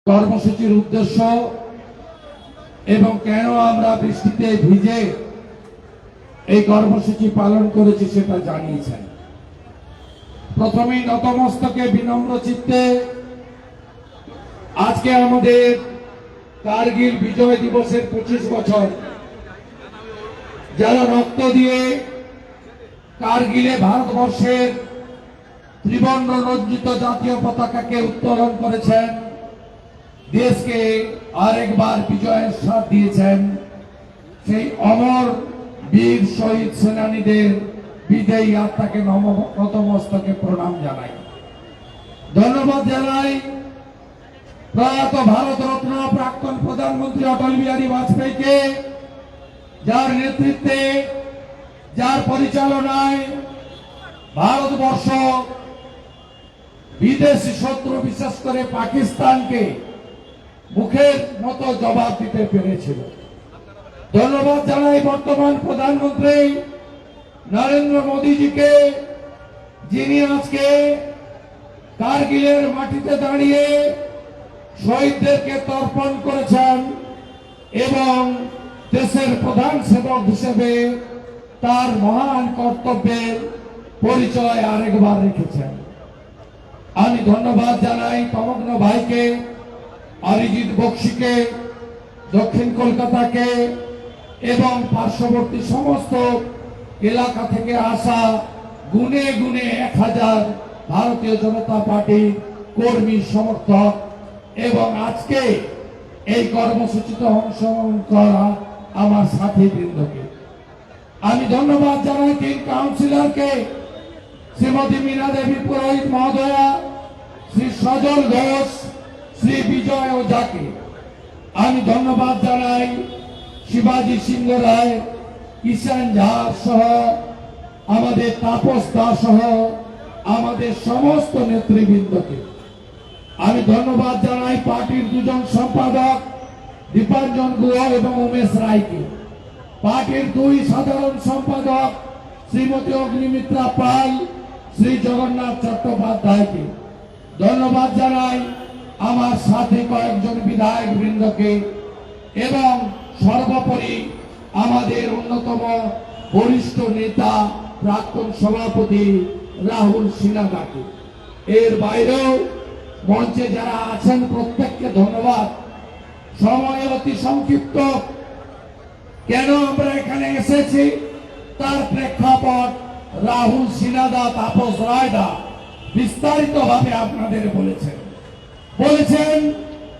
কর্মসূচির উদ্দেশ্য এবং কেন আমরা বৃষ্টিতে ভিজে এই কর্মসূচি পালন করেছি সেটা জানিয়েছেন। প্রথমেই নতমস্তকে বিনম্র চিত্তে আজকে আমাদের কারগিল বিজয় দিবসের 25 বছর, যারা রক্ত দিয়ে কারগিলে ভারতবর্ষের ত্রিবর্ণ রঞ্জিত জাতীয় পতাকাকে উত্তোলন করেছেন, দেশকে আরেকবার বিজয়ের স্বাদ দিয়েছেন, সেই অমর বীর শহীদ সেনানীদের বিজয়ী আত্মাকে নতমস্তকে প্রণাম জানাই, ধন্যবাদ জানাই। প্রয়াত ভারতরত্ন প্রাক্তন প্রধানমন্ত্রী অটল বিহারী বাজপেয়ীকে, যার নেতৃত্বে, যার পরিচালনায় ভারতবর্ষ বিদেশি শত্রু বিশেষ করে পাকিস্তানকে মুখের মতো জবাব দিতে পেরেছিল। ধন্যবাদ জানাই বর্তমান প্রধানমন্ত্রী নরেন্দ্র মোদীজিকে, যিনি আজকে কারগিলের মাটিতে দাঁড়িয়ে শহীদদেরকে তর্পণ করেছেন এবং দেশের প্রধান সেবক হিসেবে তার মহান কর্তব্যের পরিচয় আরেকবার রেখেছেন। আমি ধন্যবাদ জানাই তমগ্ন ভাইকে, অরিজিৎ বক্সিকে, দক্ষিণ কলকাতাকে এবং পার্শ্ববর্তী সমস্ত এলাকা থেকে আসা গুনে গুনে 1000 ভারতীয় জনতা পার্টির কর্মী সমর্থক এবং আজকে এই কর্মসূচিতে অংশগ্রহণ করা আমার সাথী বৃন্দকে। আমি ধন্যবাদ জানাই 3 কাউন্সিলরকে, শ্রীমতী মীনা দেবী পুরোহিত মহোদয়া, শ্রী সজল ঘোষ, শ্রী বিজয় ওঝাকে। আমি ধন্যবাদ জানাই শিবাজি সিংহ রায়, কিষাণ ঝা সহ আমাদের তাপস দাস সহ আমাদের সমস্ত নেতৃবৃন্দকে। আমি ধন্যবাদ জানাই পার্টির 2 জন সম্পাদক দীপাঞ্জন গুহ এবং উমেশ রায়কে, পার্টির 2 সাধারণ সম্পাদক শ্রীমতী অগ্নিমিত্রা পাল, শ্রী জগন্নাথ চট্টোপাধ্যায়কে। ধন্যবাদ জানাই আমার সাথে কয়েকজন বিধায়ক বৃন্দকে এবং সর্বোপরি আমাদের অন্যতম বরিষ্ঠ নেতা প্রাক্তন সভাপতি রাহুল সিনহাকে। এর বাইরেও মঞ্চে যারা আছেন প্রত্যেককে ধন্যবাদ। সময় অতি সংক্ষিপ্ত, কেন আমরা এখানে এসেছি তার প্রেক্ষাপট রাহুল সিনহা, তাপস রায়দা বিস্তারিত ভাবে আপনাদের বলেছেন।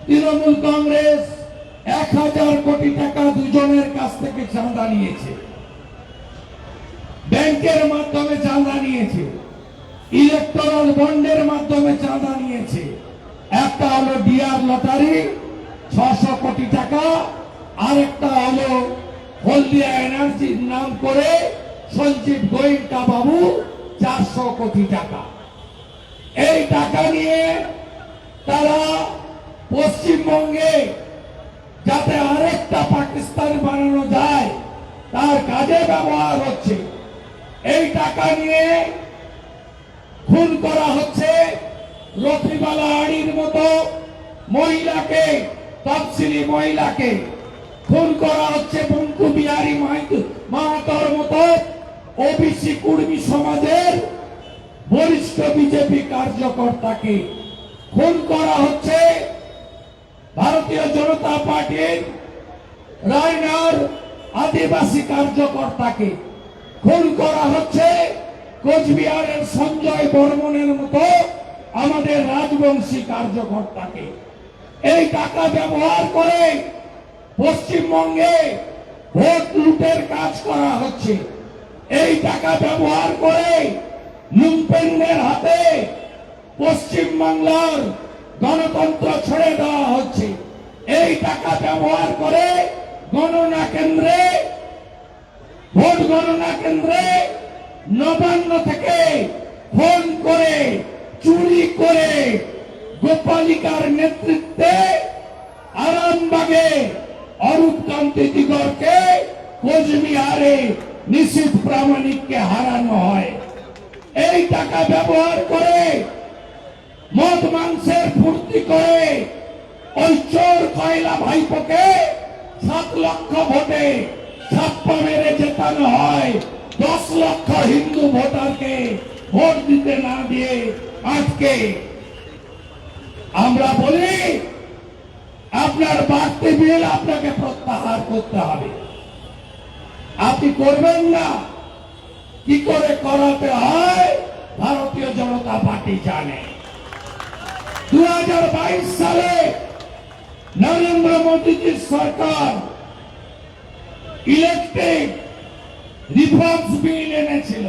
তৃণমূল কংগ্রেস 1000 কোটি টাকা দুজনের কাছ থেকে চাঁদা নিয়েছে, ব্যাংকের মাধ্যমে চাঁদা নিয়েছে, ইলেকট্রাল বন্ডের মাধ্যমে চাঁদা নিয়েছে। একটা হলো ডিআর লটারি 600 কোটি টাকা, আরেকটা হলো হলদিয়া এনার্জির নাম করে সঞ্জীব গোয়েঙ্কা বাবু 400 কোটি টাকা। এই টাকা নিয়ে তারা পশ্চিমবঙ্গে যাতে আরেকটা পাকিস্তান বানানো যায় তার কাজে ব্যবহার হচ্ছে। এই টাকা নিয়ে খুন করা হচ্ছে রফিবালা আড়ির মতো মহিলাকে, তফসিলি মহিলাকে খুন করা হচ্ছে, বঙ্কু বিহারী মাহাতোর মতো ওবিসি কুর্মী সমাজের বরিষ্ঠ বিজেপি কার্যকর্তাকে খুন করা হচ্ছে, ভারতীয় জনতা পার্টির রায়নার আদিবাসী কার্যকর্তাকে খুন করা হচ্ছে, কোচবিহারের সঞ্জয় বর্মনের মতো আমাদের রাজবংশী কার্যকর্তাকে। এই টাকা ব্যবহার করে পশ্চিমবঙ্গে ভোট লুটের কাজ করা হচ্ছে। এই টাকা ব্যবহার করে লুম্পেনদের হাতে পশ্চিমবাংলার গণতন্ত্র ছেড়ে দেওয়া হচ্ছে। এই টাকা ব্যবহার করে গণনা কেন্দ্রে, ভোট গণনা কেন্দ্রে নবান্ন থেকে ফোন করে চুরি করে গোপালিকার নেতৃত্বে আরামবাগে অরূপকান্তি দিগরকে, কোচবিহারে নিশীথ প্রামাণিককে হারানো হয়। এই টাকা ব্যবহার করে মদ মাংসের ফুর্তি করে ওই চোর কয়লা ভাইপোকে 7 লক্ষ ভোটে ছাপ্পা মেরে জেতানো হয়, 10 লক্ষ হিন্দু ভোটারকে ভোট দিতে না দিয়ে আটকে। আমরা বলি আপনার বাড়তি বিল আপনাকে প্রত্যাহার করতে হবে। আপনি করবেন না, কি করে করাতে হয় ভারতীয় জনতা পার্টি জানে। 2022 সালে নরেন্দ্র মোদীজির সরকার ইলেকট্রিক রিফর্মস বিল এনেছিল।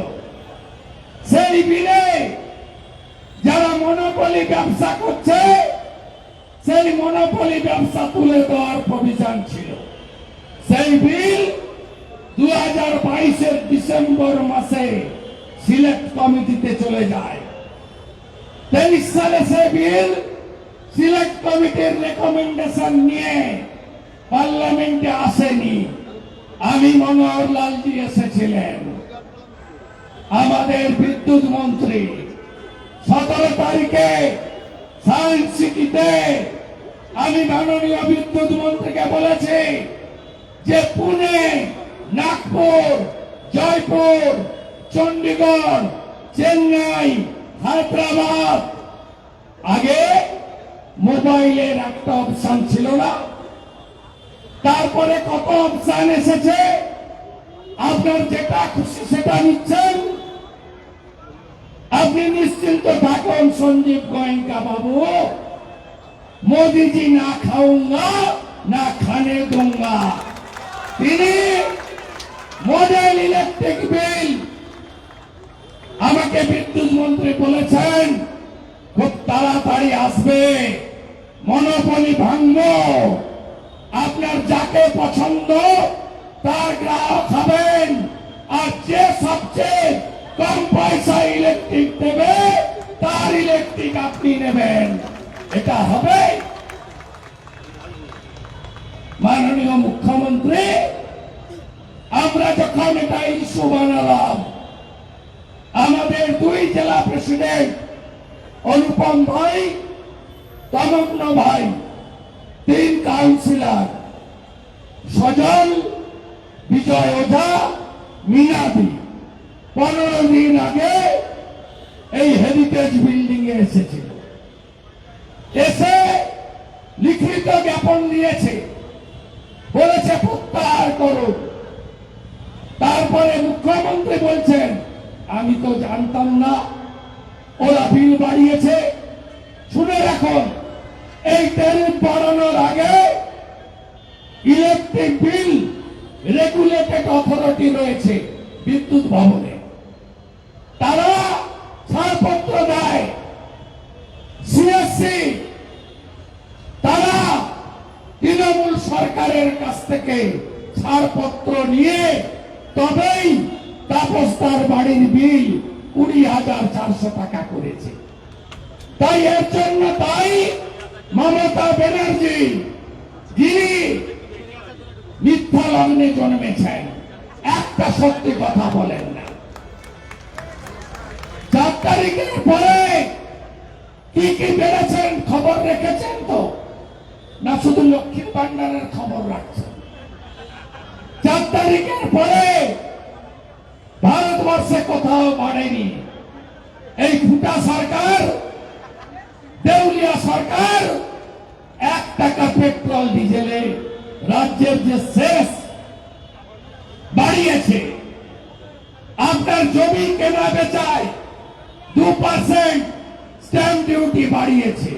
সেই বিলে যারা মনোপলি ব্যবসা করছে সেই মনোপলি ব্যবসা তুলে দেওয়ার প্রভিশন ছিল। সেই বিল 2022 ডিসেম্বর মাসে সিলেক্ট কমিটিতে চলে যায়। 23 সালে সেই বিল সিলেক্ট কমিটির রেকমেন্ডেশন নিয়ে পার্লামেন্টে আসেনি। আমি মনোহর লালজি এসেছিলেন, আমাদের বিদ্যুৎ মন্ত্রী 17 তারিখে সায়েন্স সিটিতে আমি মাননীয় বিদ্যুৎ মন্ত্রীকে বলেছি যে পুনে, নাগপুর, জয়পুর, চণ্ডীগড়, চেন্নাই, হায়দ্রাবাদ, আগে মোবাইলের একটা অপশন ছিল না, তারপরে কত অপশন এসেছে। আপনার যেটা খুশি সেটা নিচ্ছেন। আপনি নিশ্চিন্ত থাকুন সঞ্জীব গোয়েঙ্কা বাবু, मोदी जी ना खाऊंगा ना खाने दूंगा। তিনি মডেল ইলেকট্রিক বিল আমাকে বিদ্যুৎ মন্ত্রী বলেছেন খুব তাড়াতাড়ি আসবে, মনোপলি ভাঙবো, আপনার যাকে পছন্দ তার গ্রাহক হবেন, আর যে সবচেয়ে কম পয়সা ইলেকট্রিক দেবে তার ইলেকট্রিক আপনি নেবেন। এটা হবে। মাননীয় মুখ্যমন্ত্রী, আমরা যখন এটা ইস্যু বানালাম, আমাদের 2 জেলা প্রেসিডেন্ট অনুপম ভাই, তমগ্ন ভাই, 3 কাউন্সিলর সজল, বিজয় ওঝা, মিনাদি 15 দিন আগে এই হেরিটেজ বিল্ডিং এ এসেছিল। এসে লিখিত জ্ঞাপন দিয়েছে, বলেছে প্রত্যাহার করুন। তারপরে মুখ্যমন্ত্রী বলছেন আমি তো জানতাম না ওরা বিল বাড়িয়েছে। শুনে রাখুন, এই ট্যারিফ বাড়ানোর আগে ইলেকট্রিক বিল রেগুলেটেড অথরিটি রয়েছে বিদ্যুৎ ভবনে, তারা ছাড়পত্র দেয়। সিএসসি তারা তৃণমূল সরকারের কাছ থেকে ছাড়পত্র নিয়ে তবেই তাপস্তার বাড়ির বিল 20,400 টাকা করেছে। তাই এর জন্য তাই মমতা ব্যানার্জি, যিনি মিথ্যা লগ্নে জন্মেছেন, একটা সত্যি কথা বলেন না। 4 তারিখের পরে কি কি বেড়েছেন খবর রেখেছেন তো, না শুধু লক্ষ্মীর ভান্ডারের খবর রাখছেন? 4 তারিখের পরে ভারতবর্ষে কোথাও বাড়েনি। এই ফুটা সরকার, দেউলিয়া সরকার 1 টাকা পেট্রোল ডিজেলে রাজ্যের যে শেষ বাড়িয়েছে। আপনার জমি কেনা বেচায় 2% স্ট্যাম্প ডিউটি বাড়িয়েছে।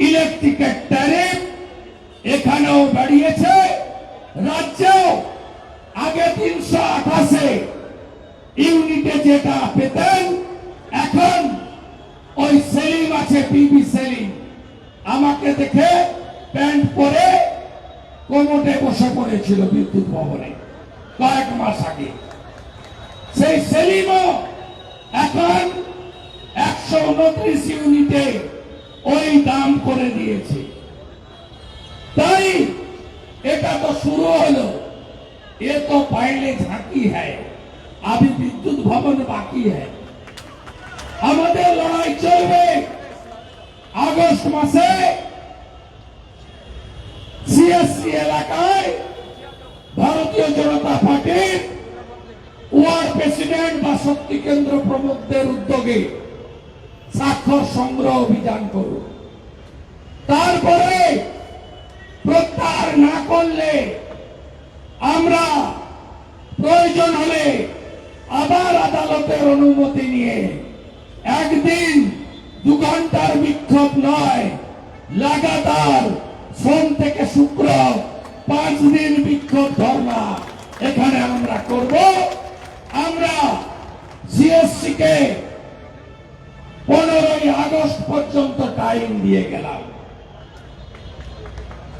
ইলেকট্রিকের ট্যারিফ এখানেও বাড়িয়েছে, রাজ্যেও আগে 328 ইউনিটে যেটা পেতেন, এখন ওই সেলিম আছে, পিবি সেলিম, আমাকে দেখে প্যান্ট পরে কোমরে বসে পড়েছিল বিদ্যুৎ ভবনে কয়েক মাস আগে। সেই সেলিমও এখন 129 ইউনিটে ওই দাম করে দিয়েছে। তাই এটা তো শুরু হলো, ये तो पहले झांकी है, अभी विद्युत भवन बाकी है। আমাদের লড়াই চলবে। আগস্ট মাসে সিএসসি এলাকায় ভারতীয় জনতা পার্টির ওয়ার্ড প্রেসিডেন্ট বা শক্তি কেন্দ্র প্রমুখদের উদ্যোগে স্বাক্ষর সংগ্রহ অভিযান করুন। তারপরে প্রত্যাহার না করলে আমরা প্রয়োজন হলে আবার আদালতের অনুমতি নিয়ে একদিন 2 ঘন্টার বিক্ষোভ নয়, লাগাতার সোম থেকে শুক্র 5 দিন বিক্ষোভ ধর্ণা এখানে আমরা করব। আমরা সিএসসি কে 15ই আগস্ট পর্যন্ত টাইম দিয়ে গেলাম।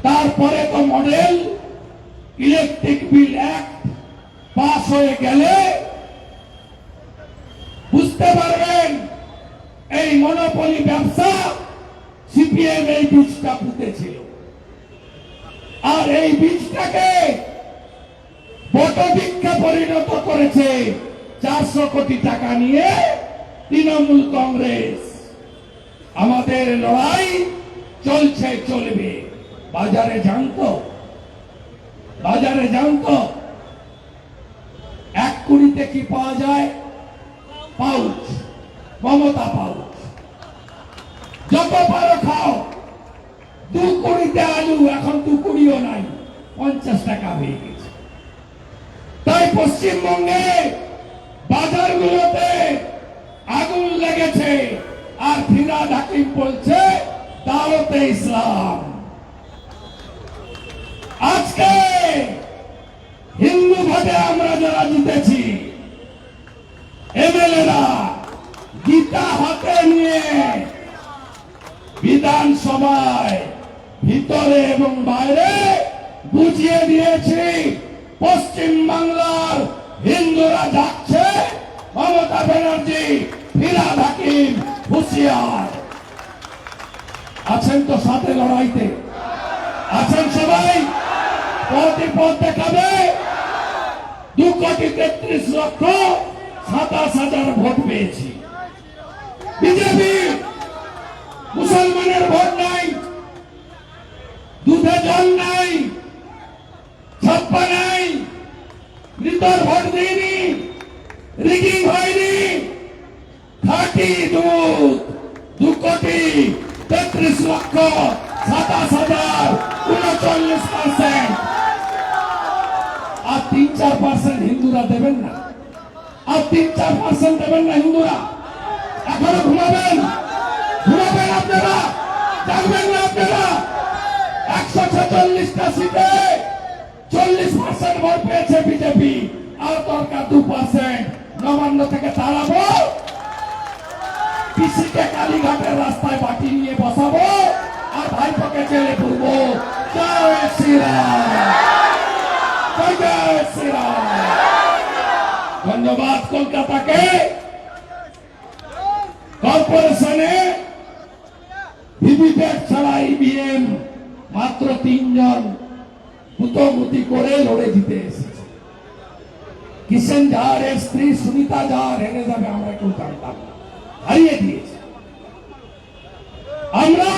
তারপরে তো model electric bill act pass হয়ে গেলে বুঝতে পারবেন এই মনোপলি ব্যবসা সিপিএম এই বীজটা পুঁতেছিল, আর এই বীজটাকে বটবৃক্ষে পরিণত করেছে 400 কোটি টাকা নিয়ে তৃণমূল কংগ্রেস। আমাদের লড়াই চলছে, চলবে। বাজারে জানতো, বাজারে জানতো 1 কোটিতে কি পাওয়া যায়? Pouch, Mamata pouch. যত পারো খাও। 2 কোটিতে আলু এখন 2 কোটিও নাই, 50 টাকা হয়ে গেছে। তাই পশ্চিমবঙ্গে বাজারগুলোতে আগুন লেগেছে, আর ফিরহাদ হাকিম বলছে দাওয়াতে ইসলাম। আজকে হিন্দু ভোটে আমরা যারা জিতেছি, এমএলএরা গীতা হাতে নিয়ে বিধানসভায় ভিতরে এবং বাইরে বুঝিয়ে দিয়েছি পশ্চিম বাংলার হিন্দুরা যাচ্ছে, মমতা ব্যানার্জি, ফিরহাদ হাকিম হুঁশিয়ার। আছেন তো সাথে লড়াইতে? আছেন সবাই? পথ দেখাবে। 2,33,27,000 ভোট পেয়েছি। বিজেপি মুসলমানের ভোট নাই, দুধে জল নাই, ছাপ্পা নাই, মৃতর ভোট দিইনি, রিগিং হয়নি, খাঁটি দুধ। 2,33,27,000, 39%। আর 3-4% হিন্দুরা দেবেন না, আর 3-4% দেবেন না হিন্দুরা। এখনো ঘুমাবেন, ঘুমাবেন আপনারা, জানবেন না আপনারা। 146টা সিটে 40% ভোট পেয়েছে বিজেপি, আর দরকার 2%। নবান্ন থেকে তাড়াবো, পিসিকে কালীঘাটের রাস্তায় বাটি নিয়ে বসাবো, আর ভাইপোকে জেলে পুরবো। জয় শ্রীরাম, জয় শ্রীরাম। ধন্যবাদ কলকাতাকে। কর্পোরেশনে ভিভিপ্যাট ছাড়া ইভিএম মাত্র 3 জন গুতোগুতি করে লড়ে জিতে এসেছে। কিষেন ঝাড় এর স্ত্রী সুনিতা ঝাড় হেরে যাবে আমরা কেউ জানতাম না, হারিয়ে দিয়েছে। আমরা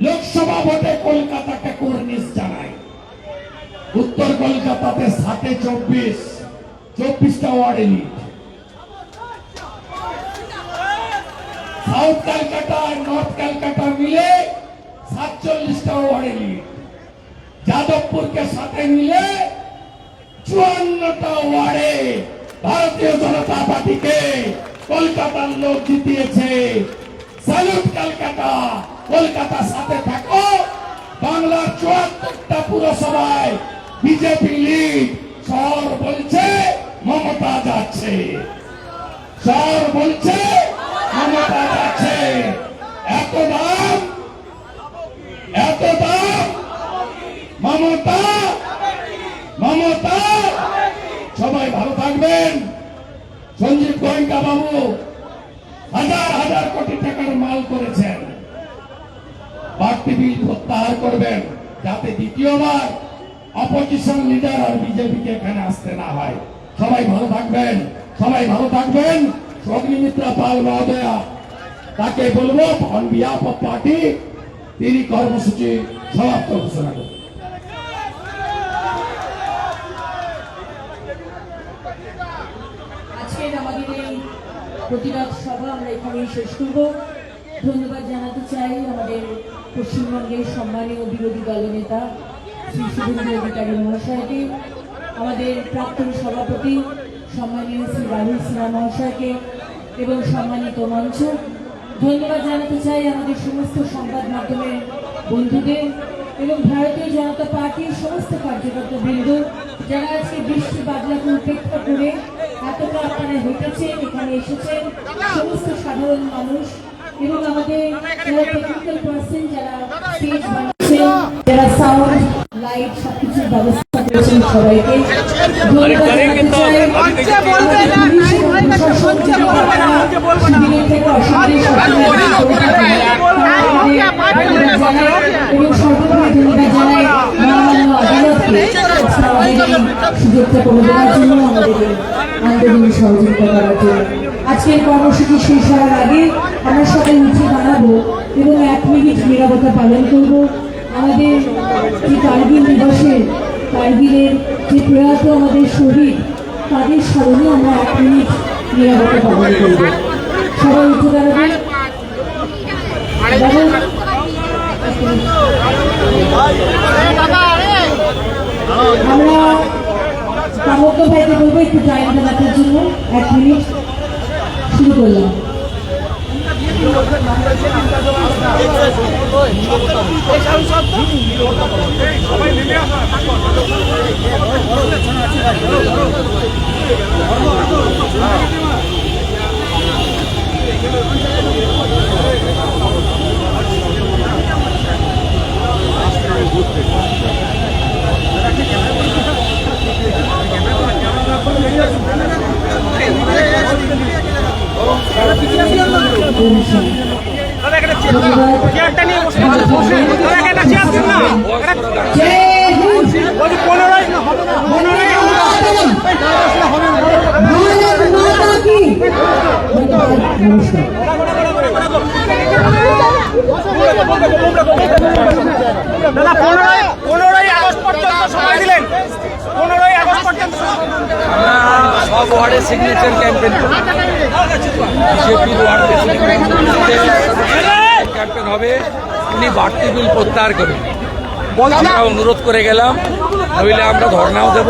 লোকসভা ভোটে কলকাতাকে কর্নিশ জানাই। উত্তর কলকাতাতে 7-এ 24টা ওয়ার্ডে লিড। সাউথ ক্যালকাটা আর নর্থ ক্যালকাটা মিলে 47টা ওয়ার্ডে লিড। যাদবপুরকে সাথে মিলে 54টা ওয়ার্ডে ভারতীয় জনতা পার্টিকে কলকাতার লোক জিতিয়েছে। স্যালুট কলকাতা, কলকাতা সাথে থাকো। বাংলার 74টা পুরসভায় বিজেপি লিড। শহর বলছে মমতা যাচ্ছে, শহর বলছে মমতা যাচ্ছে। এত দাম, এত দাম, মমতা, মমতা। সবাই ভালো থাকবেন। সঞ্জীব গোয়েঙ্কা বাবু হাজার হাজার কোটি টাকার মাল করেছেন। বাড়তি বিল প্রত্যাহার করবেন, যাতে দ্বিতীয়বার অপোজিশন লিডার আর বিজেপিকে এখানে আসতে না হয়। সবাই ভালো থাকবেন, সবাই ভালো থাকবেন। অগ্নিমিত্রা পাল মহোদয়া, তাকে বলবো অন বিহাফ অফ পার্টি তিনি কর্মসূচি সমাপ্ত ঘোষণা করেন। আজকের আমাদের এই প্রতিবাদ সভা আমরা এখানেই শেষ করব। ধন্যবাদ জানাতে চাই আমাদের পশ্চিমবঙ্গের সম্মানীয় বিরোধী দলনেতা শ্রী শুভেন্দু অধিকারী মহাশয়কে, আমাদের প্রাক্তন সভাপতি সম্মানীয় শ্রী রাহুল সিনহা মহাশয়কে এবং সম্মানিত মঞ্চ। ধন্যবাদ জানাতে চাই আমাদের সমস্ত সংবাদ মাধ্যমের বন্ধুদের এবং ভারতীয় জনতা পার্টির সমস্ত কার্যকর্তা বৃন্দ, যারা আজকে বৃষ্টি বাদলাকে উপেক্ষা করে এতটা আপনারা হেঁটেছেন, এখানে এসেছেন, সমস্ত সাধারণ মানুষ এবং আমাদের যারা টেকনিক্যাল পার্সন, যারা স্টেজ বানাচ্ছেন, যারা সাউন্ড লাইট সবকিছুর ব্যবস্থা করেছেন, সবাইকে ধন্যবাদ জানাতে চাই। আমাদের পুলিশ এবং প্রশাসন যারা আপনারা শিবিরের থেকে অসুবিধে এবং সর্বোপরি ধন্যবাদ জানাই মহামান্য আদালতকে সুযোগটা করে দেওয়ার জন্য, আমাদের আন্দোলনে সহযোগিতা করার জন্য। আজকের কর্মসূচি শেষ হওয়ার আগে আমরা সবাই উঠে দাঁড়াবো এবং 1 মিনিট নীরবতা পালন করব। আমাদের যে কার্গিল দিবসের, কার্গিলের যে প্রয়াত আমাদের শহীদ, তাদের স্মরণে আমরা 1 মিনিট নীরবতা পালন করব। সবাই উঠে দাঁড়াবেন। আমরা কামত্য ভাইকে বলবো একটু টাইমটা রাখার জন্য। 1 মিনিট শুরু করলাম। দাদা 15ই আগস্ট পর্যন্ত সময় দিলেন। 15ই আগস্ট পর্যন্ত সব ওয়ার্ডে সিগনেচার ক্যাম্পেইন বিজেপির ওয়ার্ডে ক্যাম্পেইন হবে। উনি বাড়তি বিল প্রত্যাহার করবেন, আমরা অনুরোধ করে গেলাম, নইলে আমরা ধর্নাও দেব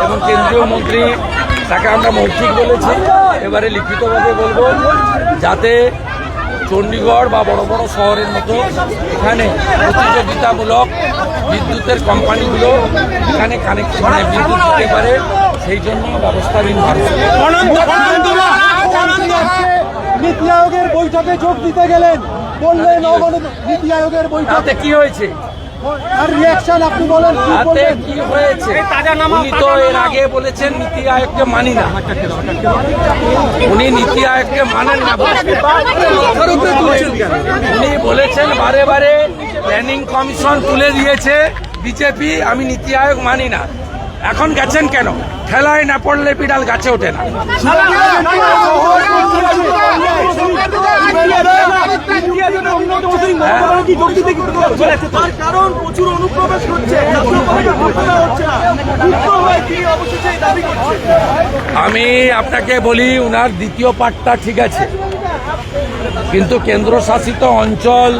এবং কেন্দ্রীয় মন্ত্রী তাকে আমরা মৌখিক বলেছি, এবারে লিখিতভাবে বলবো যাতে চণ্ডীগড় বা বড় বড় শহরের মতো এখানে প্রতিযোগিতামূলক বিদ্যুতের কোম্পানিগুলো এখানে কানেকশন বিদ্যুৎ দিতে পারে, সেই জন্য ব্যবস্থা নির্মাণ নীতি আয়োগের বৈঠকে যোগ দিতে গেলেন, বললেন নীতি আয়োগের বৈঠকে কি হয়েছে, আর রিয়াকশন আপনি বলেন তাতে কি হয়েছে? উনি তো এর আগে বলেছেন নীতি আয়োগকে মানি না, উনি নীতি আয়োগকে মানেন না, উনি বলেছেন বারে বারে প্ল্যানিং কমিশন তুলে দিয়েছে বিজেপি, আমি নীতি আয়োগ মানি না। এখন গেছেন কেন? ঠেলায় না পড়লে বিড়াল গাছে ওঠে না। কারণ প্রচুর অনুপ্রবেশ হচ্ছে, আমি আপনাকে বলি, উনার দ্বিতীয় পার্টটা ঠিক আছে, কিন্তু কেন্দ্রশাসিত অঞ্চল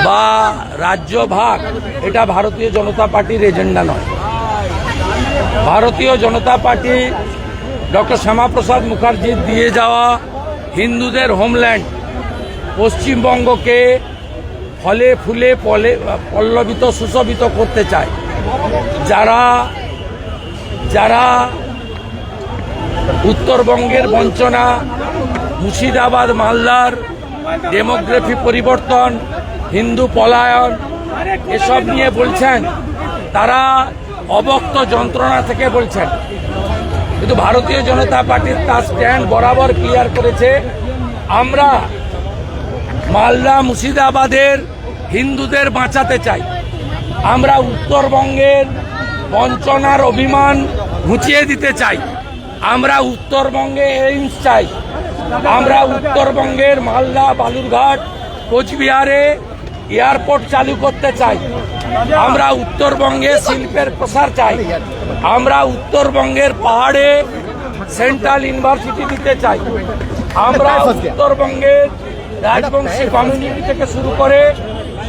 বা রাজ্য ভাগ এটা ভারতীয় জনতা পার্টির এজেন্ডা নয়। ভারতীয় জনতা পার্টি ডক্টর শ্যামাপ্রসাদ মুখার্জির দিয়ে যাওয়া হিন্দুদের হোমল্যান্ড পশ্চিমবঙ্গকে ফলে ফুলে পল্লবিত সুশোভিত করতে চায়। যারা উত্তরবঙ্গের বঞ্চনা, মুর্শিদাবাদ মালদার ডেমোগ্রাফি পরিবর্তন, হিন্দু পলায়ন এসব নিয়ে বলছেন, তারা অবক্ত যন্ত্রণা থেকে বলছেন, কিন্তু ভারতীয় জনতা পার্টির তার স্ট্যান্ড বরাবর ক্লিয়ার করেছে, আমরা মালদা মুর্শিদাবাদের হিন্দুদের বাঁচাতে চাই, আমরা উত্তরবঙ্গের বঞ্চনার অভিমান ঘুচিয়ে দিতে চাই, আমরা উত্তরবঙ্গে এইমস চাই, আমরা উত্তরবঙ্গের মালদা বালুরঘাট কোচবিহারে এয়ারপোর্ট চালু করতে চাই, আমরা উত্তরবঙ্গে শিল্পের প্রসার চাই, আমরা উত্তরবঙ্গের পাহাড়ে সেন্ট্রাল ইউনিভার্সিটি দিতে চাই, আমরা উত্তরবঙ্গের রাজবংশী কমিউনিটি থেকে শুরু করে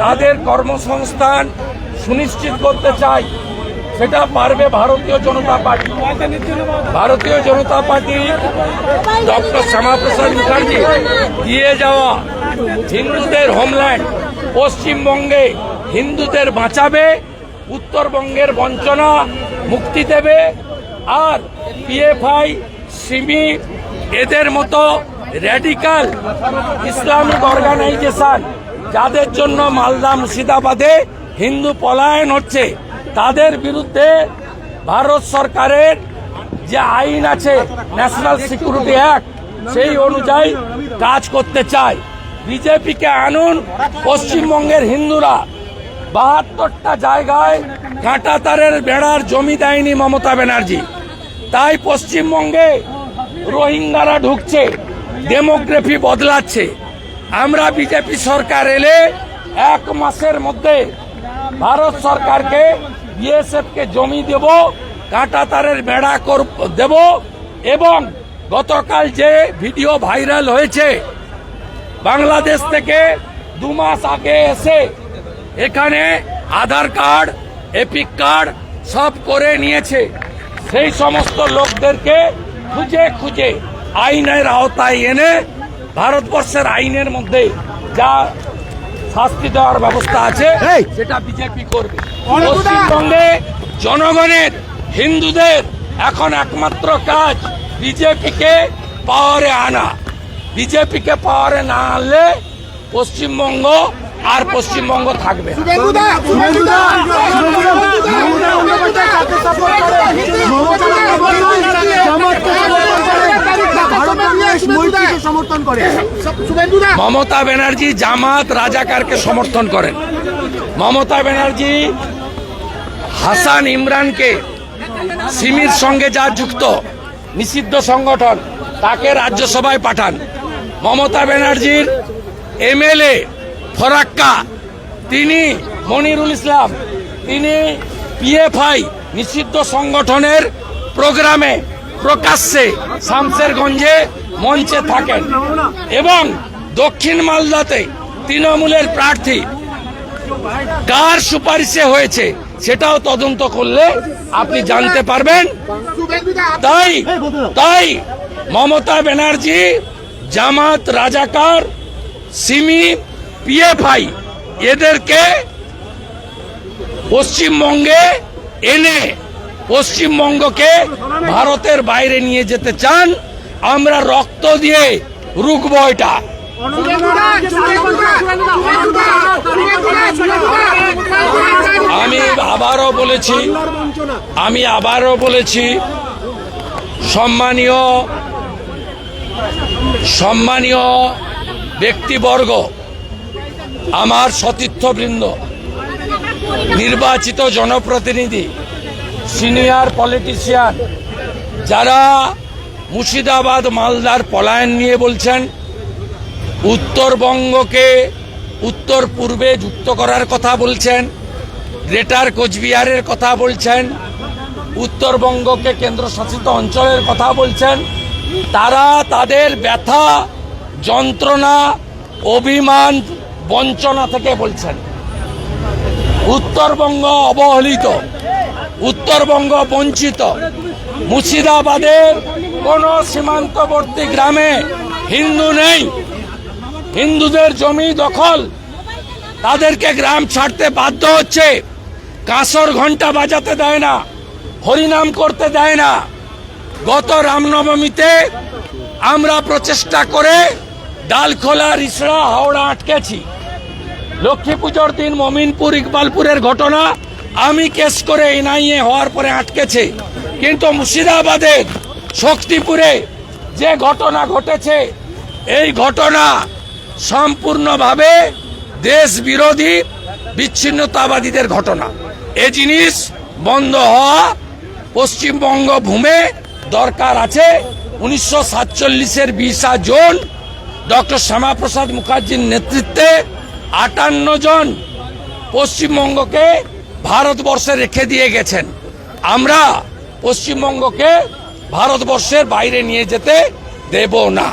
তাদের কর্মসংস্থান সুনিশ্চিত করতে চাই। সেটা পারবে ভারতীয় জনতা পার্টি। ভারতীয় জনতা পার্টি ডক্টর শ্যামাপ্রসাদ মুখার্জি দিয়ে যাওয়া হিন্দুদের হোমল্যান্ড পশ্চিমবঙ্গে হিন্দুদের বাঁচাবে, উত্তরবঙ্গের বঞ্চনা মুক্তি দেবে। আর পিএফআই, সিমি এদের মতো র্যাডিক্যাল ইসলামিক অর্গানাইজেশন যাদের জন্য মালদা মুর্শিদাবাদে হিন্দু পলায়ন হচ্ছে, তাদের বিরুদ্ধে ভারত সরকারের যে আইন আছে ন্যাশনাল সিকিউরিটি অ্যাক্ট, সেই অনুযায়ী কাজ করতে চায়। বিজেপিকে আনুন, পশ্চিমবঙ্গের হিন্দুরা ৭২টা জায়গায় কাঁটাতারের বেড়ার জমি দেয়নি মমতা ব্যানার্জি, তাই পশ্চিমবঙ্গে রোহিঙ্গারা ঢুকছে, ডেমোগ্রাফি বদলাচ্ছে। আমরা বিজেপি সরকার এলে 1 মাসের মধ্যে ভারত সরকারকে বিএসএফকে জমি দেব, কাঁটাতারের বেড়া দেব। এবং গতকাল যে ভিডিও ভাইরাল হয়েছে, বাংলাদেশ থেকে 2 মাস আগে এসে এখানে আধার কার্ড, এপিক কার্ড সব করে নিয়েছে, সেই সমস্ত লোকদেরকে খুঁজে খুঁজে আইনের আওতায় এনে ভারতবর্ষের আইনের মধ্যে যা শাস্তি দেওয়ার ব্যবস্থা আছে সেটা বিজেপি করবে। পশ্চিমবঙ্গে জনগণের, হিন্দুদের এখন একমাত্র কাজ বিজেপিকে পাওয়ারে আনা। বিজেপিকে পাওয়ারে না আনলে পশ্চিমবঙ্গ আর পশ্চিমবঙ্গ থাকবে না। মমতা ব্যানার্জি জামাত রাজাকারকে সমর্থন করেন। মমতা ব্যানার্জি হাসান ইমরানকে, সিমির সঙ্গে যা যুক্ত নিষিদ্ধ সংগঠন, তাকে রাজ্যসভায় পাঠান। মমতা ব্যানার্জির এমএলএ ফরাক্কা, তিনি মনিরুল ইসলাম, তিনি পিএফআই নিষিদ্ধ সংগঠনের প্রোগ্রামে প্রকাশ্যে শামসেরগঞ্জে মঞ্চে থাকেন। এবং দক্ষিণ মালদাতে তৃণমূলের প্রার্থী কার সুপারিশে হয়েছে সেটাও তদন্ত করলে আপনি জানতে পারবেন। তাই মমতা ব্যানার্জি জামাত, রাজাকার, সিমি, পিএফআই এদেরকে পশ্চিমবঙ্গে এনে পশ্চিমবঙ্গকে ভারতের বাইরে নিয়ে যেতে চান। আমরা রক্ত দিয়ে রুখবো এটা। আমি আবারও বলেছি সম্মানীয় ব্যক্তিবর্গ, আমার সতীর্থবৃন্দ, নির্বাচিত জনপ্রতিনিধি, সিনিয়র পলিটিশিয়ান, যারা মুর্শিদাবাদ মালদার পলায়ন নিয়ে বলছেন, উত্তরবঙ্গকে উত্তর পূর্বে যুক্ত করার কথা বলছেন, গ্রেটার কোচবিহারের কথা বলছেন, উত্তরবঙ্গকে কেন্দ্রশাসিত অঞ্চলের কথা বলছেন, তারা তাদের ব্যথা, যন্ত্রণা, অভিমান, বঞ্চনা থেকে বলছেন। উত্তরবঙ্গ অবহেলিত, উত্তরবঙ্গ বঞ্চিত। মুর্শিদাবাদের কোন সীমান্তবর্তী গ্রামে হিন্দু নেই। হিন্দুদের জমি দখল, তাদেরকে গ্রাম ছাড়তে বাধ্য হচ্ছে। কাঁসর ঘন্টা বাজাতে দেয় না, হরিনাম করতে দেয় না। গত রামনবমীতে আমরা প্রচেষ্টা করে ডালখোলা, রিসড়া, হাওড়া আটকেছি। লক্ষ্মী পুজোর দিন মমিনপুর, ইকবালপুরের ঘটনা আমি কেস করে এনআইএ হওয়ার পরে আটকেছে। কিন্তু মুর্শিদাবাদের শক্তিপুরে যে ঘটনা ঘটেছে, এই ঘটনা সম্পূর্ণভাবে দেশ বিরোধী বিচ্ছিন্নতাবাদীদের ঘটনা। এ জিনিস বন্ধ হওয়া পশ্চিমবঙ্গ ভূমে দরকার আছে। 1947-এর 20 জুন ডক্টর শ্যামাপ্রসাদ মুখার্জির নেতৃত্বে 58 জন পশ্চিমবঙ্গকে ভারতবর্ষে রেখে দিয়ে গেছেন। আমরা পশ্চিমবঙ্গকে ভারতবর্ষের বাইরে নিয়ে যেতে দেব না।